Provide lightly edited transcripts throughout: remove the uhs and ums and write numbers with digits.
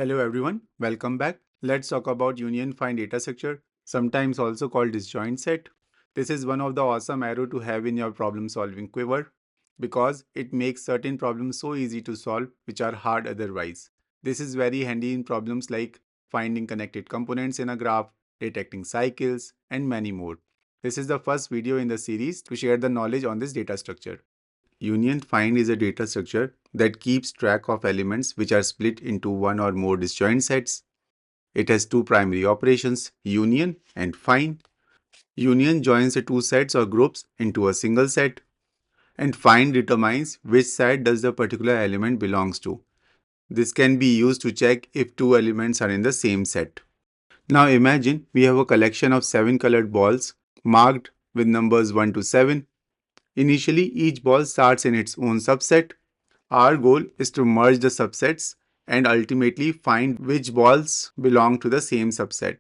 Hello everyone, welcome back. Let's talk about union find data structure, sometimes also called disjoint set. This is one of the awesome arrow to have in your problem solving quiver because it makes certain problems so easy to solve which are hard otherwise. This is very handy in problems like finding connected components in a graph, detecting cycles, and many more. This is the first video in the series to share the knowledge on this data structure. Union find is a data structure that keeps track of elements which are split into one or more disjoint sets. It has two primary operations, union and find. Union joins the two sets or groups into a single set, and find determines which set does the particular element belongs to. This can be used to check if two elements are in the same set. Now imagine we have a collection of 7 colored balls marked with numbers 1 to 7. Initially, each ball starts in its own subset. Our goal is to merge the subsets and ultimately find which balls belong to the same subset.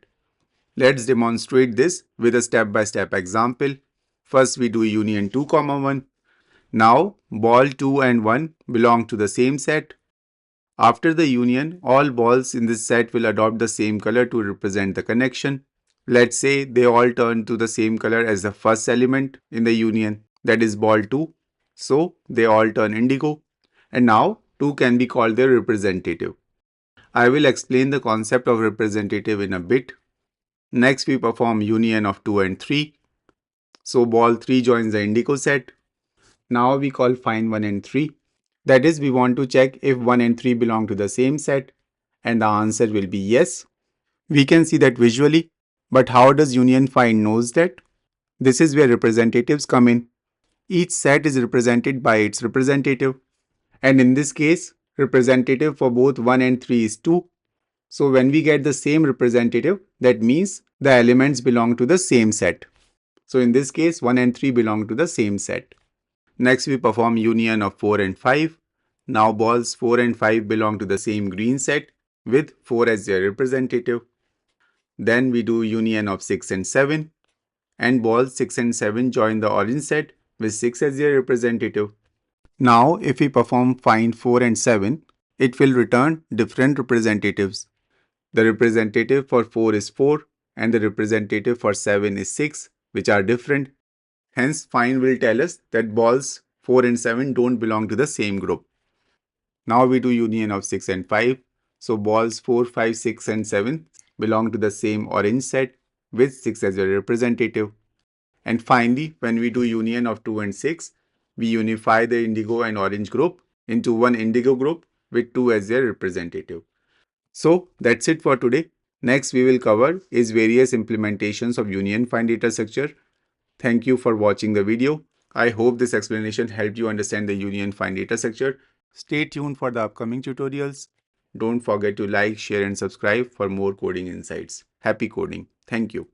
Let's demonstrate this with a step-by-step example. First, we do union 2, 1. Now, ball 2 and 1 belong to the same set. After the union, all balls in this set will adopt the same color to represent the connection. Let's say they all turn to the same color as the first element in the union, that is ball 2. So, they all turn indigo. And now 2 can be called their representative. I will explain the concept of representative in a bit. Next, we perform union of 2 and 3. So, ball 3 joins the indigo set. Now we call find 1 and 3. That is, we want to check if 1 and 3 belong to the same set, and the answer will be yes. We can see that visually, but how does union find knows that? This is where representatives come in. Each set is represented by its representative, and in this case, representative for both 1 and 3 is 2. So when we get the same representative, that means the elements belong to the same set. So in this case, 1 and 3 belong to the same set. Next, we perform union of 4 and 5. Now balls 4 and 5 belong to the same green set with 4 as their representative. Then we do union of 6 and 7. And balls 6 and 7 join the orange set with 6 as their representative. Now, if we perform find 4 and 7, it will return different representatives. The representative for 4 is 4 and the representative for 7 is 6, which are different. Hence, find will tell us that balls 4 and 7 don't belong to the same group. Now we do union of 6 and 5. So balls 4, 5, 6 and 7 belong to the same orange set with 6 as a representative. And finally, when we do union of 2 and 6, we unify the indigo and orange group into one indigo group with 2 as their representative. So that's it for today. Next we will cover is various implementations of union find data structure. Thank you for watching the video. I hope this explanation helped you understand the union find data structure. Stay tuned for the upcoming tutorials. Don't forget to like, share and subscribe for more coding insights. Happy coding. Thank you.